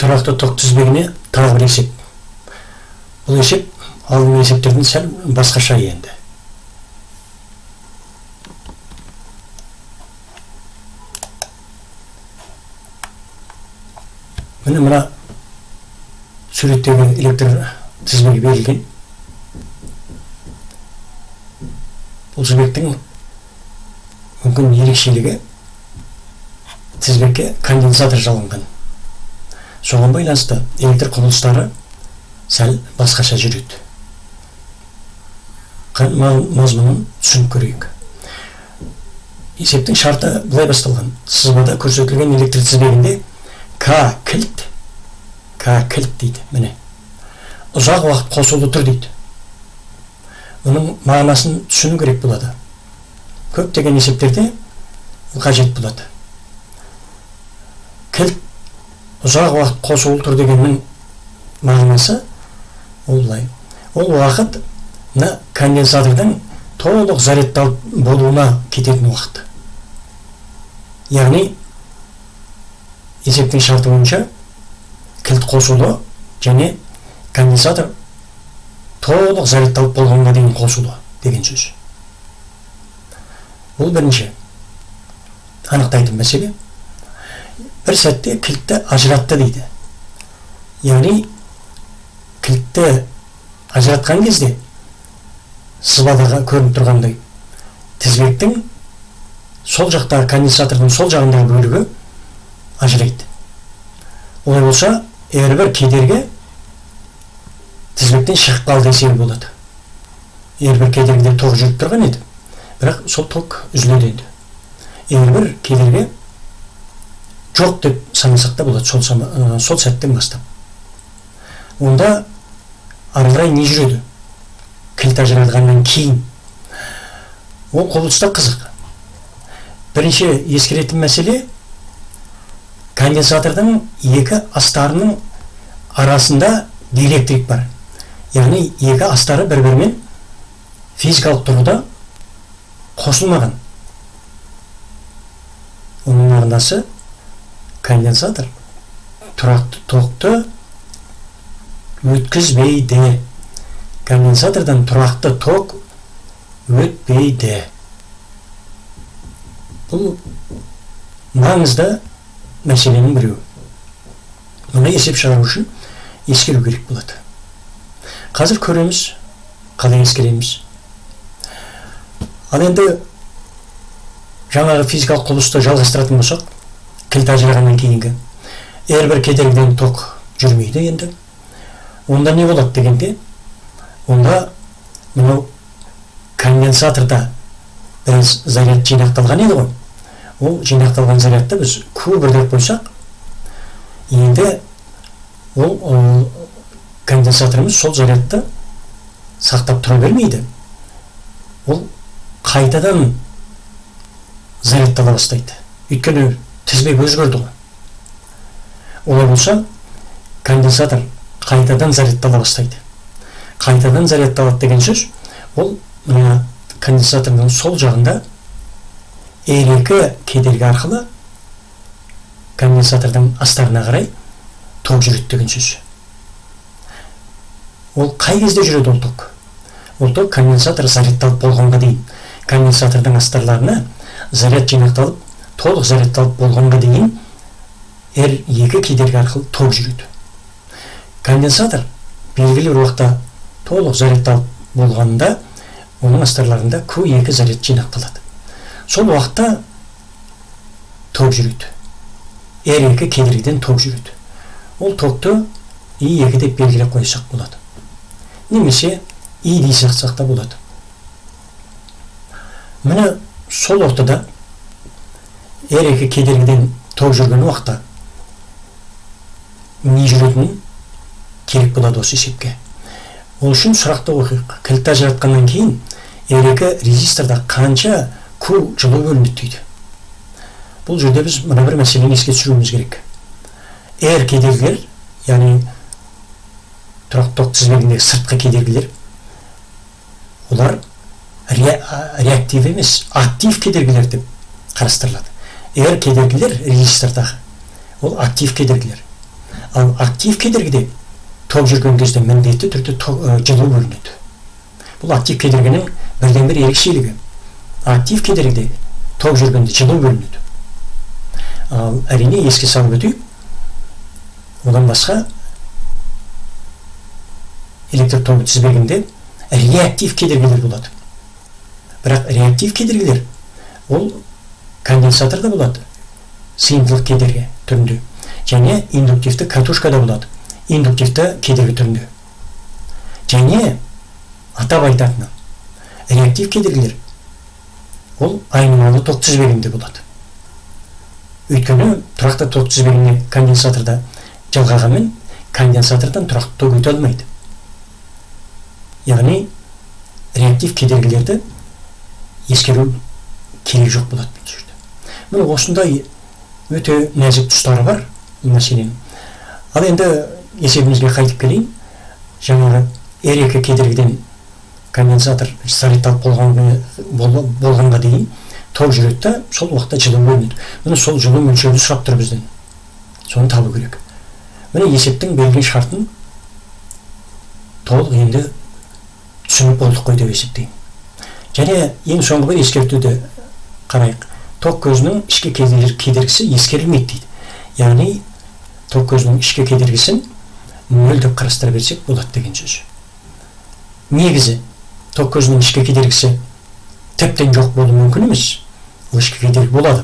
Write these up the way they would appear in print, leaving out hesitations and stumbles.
тұрақты ток тізбегіне тағы бір есеп. Бұл есеп алдыңғы есептерден сәл басқаша енді. Міне мына суреттегі электр тізбегі берілген. Бұл тізбектің мүмкін ерекшелігі тізбекке конденсатор жалынған. Соған байланысты электр құбылыстары сәл басқаша жүреді. Мазмұнын түсініп көрейік. Есептің шарты былай басталған. Сызбада көрсетілген электр тізбегінде К кілт дейді. Міне. Ұзақ уақыт қосулы тұр дейді. Оның мағынасын түсіну керек болады. Көптеген есептерде қажет болады. Кілт ұзақ уақыт қосулы тұр дегеннің мағынасы ол былай. Ол уақыт конденсатордың толық зарядталып болуына кететін уақыт. Яғни есептің шарты бойынша кілт қосулы және конденсатор толық зарядталып болғанға дейін қосулы деген сөз. Бұл бірінші анықтайтын мәселе. Бір сәтте кілтті ажыратты дейді. Яғни кілтті ажыратқан кезде сызбадағы көрініп тұрғандай тізбектің сол жақтағы конденсатордың сол жағындағы бөлігі ажырайды. Олай болса, әрбір кедергі тізбектен шығып қалды есебі болады. Әрбір кедергіде ток жүріп тұрған еді, бірақ сол ток үзіледі енді. Әрбір кедергі жоқ деп санасақ та болады сол сәттен бастап. Онда ары қарай не жүреді? Кілт ажыратқаннан кейін. Ол құбылыста қызық. Бірінші ескеретін мәселе, конденсатордың екі астарының арасында диэлектрик бар. Яғни екі астары бір-бірімен физикалық тұрғыда қосылмаған. Оның мағынасы конденсатор тұрақты токты өткізбейді. Конденсатордан тұрақты ток өтпейді. Бұл маңызды мәселенің біреуі. Мұны есеп шығару үшін ескеру керек болады. Қазір көреміз, қалай ескереміз. Ал енді жаңағы физикалық құбылысты жалғастыратын болсақ, кілт ажырағаннан кейінгі әрбір кедергіден ток жүрмейді енді. Онда не болады дегенде, онда мынау конденсаторда біраз заряд жинақталған еді ғой. Ол жинақталған зарядты біз Q деп қойсақ, енді ол конденсаторымыз сол зарядты сақтап тұра бермейді. Ол қайтадан зарядтала бастайды. Өйткені тізбек өзгерді ғой. Олай болса, конденсатор қайтадан зарядтала бастайды. Қайтадан зарядталады деген сөз, ол конденсатордың сол жағында R2 кедергі арқылы конденсатордың астарына қарай ток жүреді деген сөз. Ол қай кезде жүреді ол ток? Ол ток конденсатор зарядталып болғанға дейін. Конденсатордың астарларына заряд жинақталып, толық зарядталып болғанға дейін R2 кедергі арқылы ток жүреді. Конденсатор белгілі бір уақытта толық зарядталып болғанда, оның астарларында Q2 заряд жинақталады. Сол уақытта ток жүреді. R2 кедергіден ток жүреді. Ол токты I2 деп белгілеп қойсақ болады. Немесе I дей сақсақ та болады. Міне сол ортада R2 кедергіден ток жүрген уақытта не жүретінін керек болады осы есепке. Ол үшін сұрақты оқиық. Кілтті ажыратқаннан кейін R2 резисторда қанша Q жылу бөлінеді дейді. Бұл жерде біз мына бір мәселені еске түсіруіміз керек. R кедергілер, яғни тұрақты ток тізбегіндегі сыртқы кедергілер, олар реактив емес, актив кедергілер деп қарастырылады. R кедергілер резистордағы, ол актив кедергілер. Ал актив кедергіде ток жүрген кезде міндетті түрде жылу бөлінеді. Бұл актив кедергінің бірден бір ерекшелігі. Актив кедергіде ток жүргенде жылу бөлінеді. Ал әрине еске салып өтейік, одан басқа электр тогы тізбегінде реактив кедергілер болады. Бірақ реактив кедергілер ол конденсаторда болады, сыйымдылық кедергі түрінде, және индуктивті катушкада болады, индуктивті кедергі түрінде. Және атап айтатыны реактив кедергілер ол айнымалы ток тізбегінде болады. Өйткені тұрақты ток тізбегіне конденсаторда жалғағанмен конденсатордан тұрақты ток өте алмайды. Яғни реактив кедергілерді ескеру керек жоқ болады бұл жерде. Міне осындай өте нәзік тұстары бар мәселенің. Ал енді есебімізге қайтып келейін. Жаңағы R2 кедергіден конденсатор зарядталып болғанға дейін ток жүреді да, сол уақытта жылу бөлінеді. Міне сол жылу мөлшерін сұрап тұр бізден. Соны табу керек. Міне есептің берілген шартын толық енді түсініп болдық қой деп есептеймін. Және ең соңғы бір ескертуді қарайық. Ток көзінің ішкі кедергісі ескерілмейді дейді. Яғни ток көзінің ішкі кедергісін нөл деп қарастыра берсек болады деген сөз. Негізі ток көзінің ішкі кедергісі тіптен жоқ болуы мүмкін емес. Ол ішкі кедергі болады.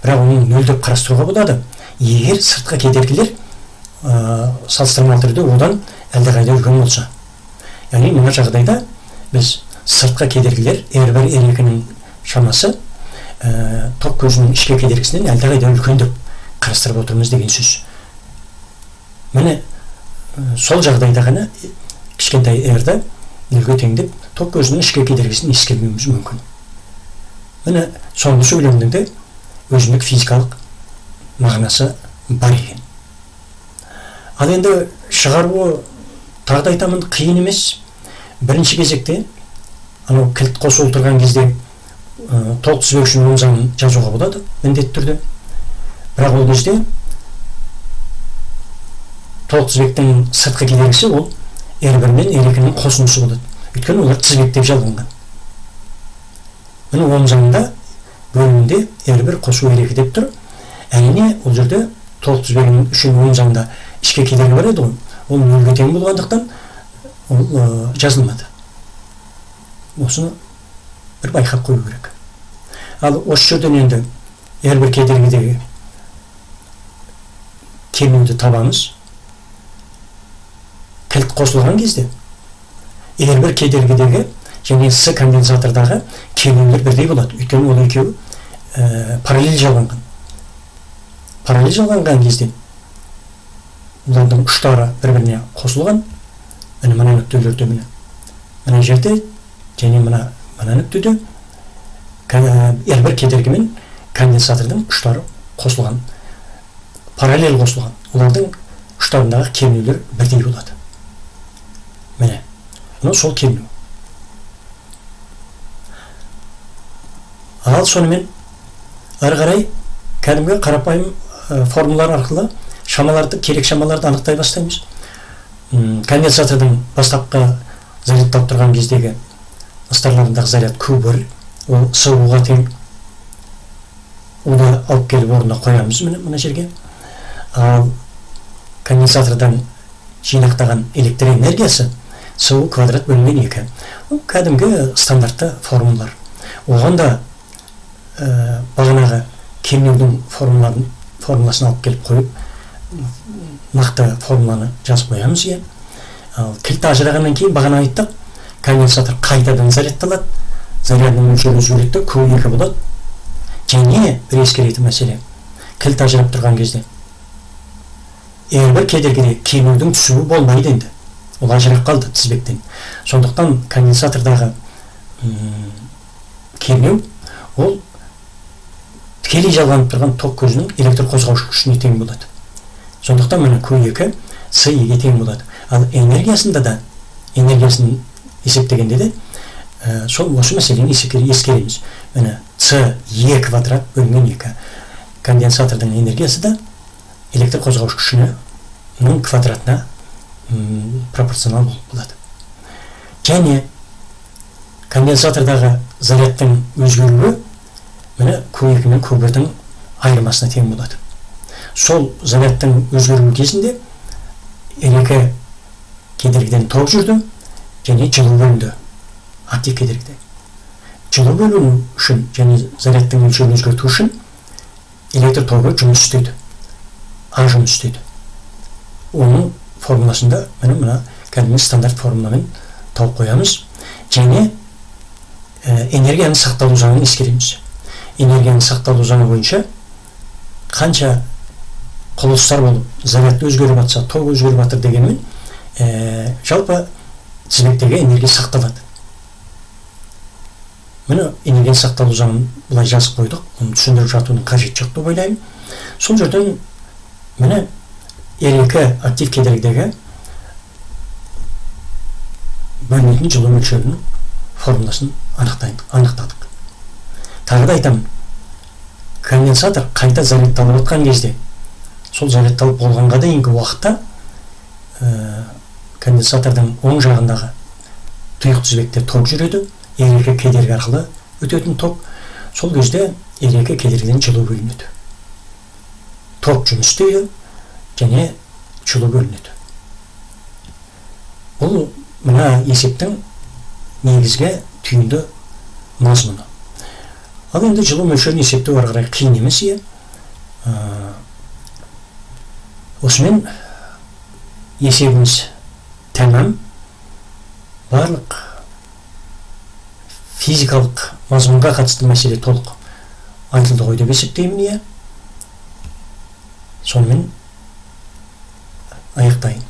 Бірақ оны нөл деп қарастыруға болады. Егер сыртқы кедергілер салыстырмалы түрде одан әлдеқайда үлкен болса. Яғни мына жағдайда біз сыртқы кедергілер R1, R2-нің шамасы ток көзінің ішкі кедергісінен әлдеқайда үлкен деп қарастырып отырмыз деген сөз. Міне сол жағдайда ғана кішкентай R-ді нөлге теңдеп ток көзінің ішкі кедергісін ескермеуіміз мүмкін. Міне соңғы сөйлемнің де өзіндік физикалық мағынасы бар екен. Ал енді шығаруы тағы да айтамын, қиын емес. Бірінші кезекте анау кілт қосылып тұрған кезде ток тізбек үшін оң заңын жазуға болады міндетті түрде. Бірақ ол кезде ток тізбектің сыртқы кедергісі ол R1 мен R2-нің қосындысы болады. Өйткені олар тізбектеп жалғанған. Міне оң заңында бөлімінде R1 қосу R2 деп тұр. Әрине ол жерде ток тізбегінің үшін оң заңында ішкі кедергі бар еді ғой. Ол нөлге тең болғандықтан ол жазылмады. Осыны бір байқап қою керек. Ал осы жерден енді R1 кедергідегі кернеуді табамыз. Кілт қосылған кезде R1 кедергідегі және С конденсатордағы кернеулер бірдей болады. Өйткені ол екеуі параллель жалғанған. Параллель жалғанған кезде олардың ұштары бір-біріне қосылған. Мына нүктелерде мына жерде және мына нүктеде R1 кедергі мен конденсатордың ұштары қосылған. Параллель қосылған. Олардың ұштарындағы кернеулер бірдей болады. Міне, сол кернеу. Ал сонымен ары қарай кәдімгі қарапайым формулалар арқылы шамаларды, керек шамаларды анықтай бастаймыз. Конденсатордың бастапқы зарядталып тұрған кездегі ыстарларындағы заряд Q1, ол СУ-ға тең. Оны алып келіп орнына қоямыз мына жерге. Ал конденсатордан жинақтаған электр энергиясы СУ квадрат бөлінген 2. Ол кәдімгі стандартты формулалар. Оған да бағанағы кернеудің формуласын алып келіп қойып, нақты формуланы жазып қоямыз. Кілт ажырағаннан кейін бағана айттық, конденсатор қайтадан зарядталады, зарядның мөлшері өзгереді, Q2 болады. Және бір ескеретін мәселе, кілт ажырап тұрған кезде R1 кедергіде кернеудің түсуі болмайды енді. Ол ажырап қалды тізбектен. Сондықтан конденсатордағы кернеу ол тікелей жалғанып тұрған ток көзінің электр қозғаушы күшіне тең болады. Сондықтан мына Q2 С2-ге тең болады. Ал энергиясында да, энергиясын есептегенде де сол осы мәселені ескереміз. Міне С2 квадрат бөлінген 2. Конденсатордың энергиясы да электр қозғаушы күшіне квадратына пропорционал болып болады. Және конденсатордағы зарядтың өзгеруі міне Q2 мен Q1-дің айырмасына тең болады. Сол зарядтың өзгеруі кезінде R2 кедергіден ток жүрді және жылу бөлінді актив кедергіде. Жылу бөліну үшін және зарядтың мөлшерін өзгерту үшін электр тогы жұмыс істейді. А жұмыс істейді. Оның формуласында мына кәдімгі стандарт формуламен тауып қоямыз. Және энергияның сақталу заңын ескереміз. Энергияның сақталу заңы бойынша қанша құбылыстар болып заряд өзгеріп жатса, ток өзгеріп жатыр дегенмен жалпы тізбектегі энергия сақталады. Міне энергия сақталу заңын былай жазып қойдық. Оны түсіндіріп жатудың қажеті жоқ деп ойлаймын. Сол жерден міне R2 актив кедергідегі бөлінетін жылу мөлшерінің формуласын анықтадық. Тағы да айтамын, конденсатор қайта зарядталып жатқан кезде, сол зарядталып болғанға дейінгі уақытта конденсатордың оң жағындағы тұйық тізбекте ток жүреді. R2 кедергі арқылы өтетін ток. Сол кезде R2 кедергіден жылу бөлінеді. Ток жұмыс істейді және жылу бөлінеді. Бұл мына есептің негізгі түйінді мазмұны. Ал енді жылу мөлшерін есептеу ары қарай қиын емес. Осымен есебіміз тәмам. Барлық физикалық мазмұнға қатысты мәселе толық айтылды ғой деп есептеймін. Сонымен аяқтайын.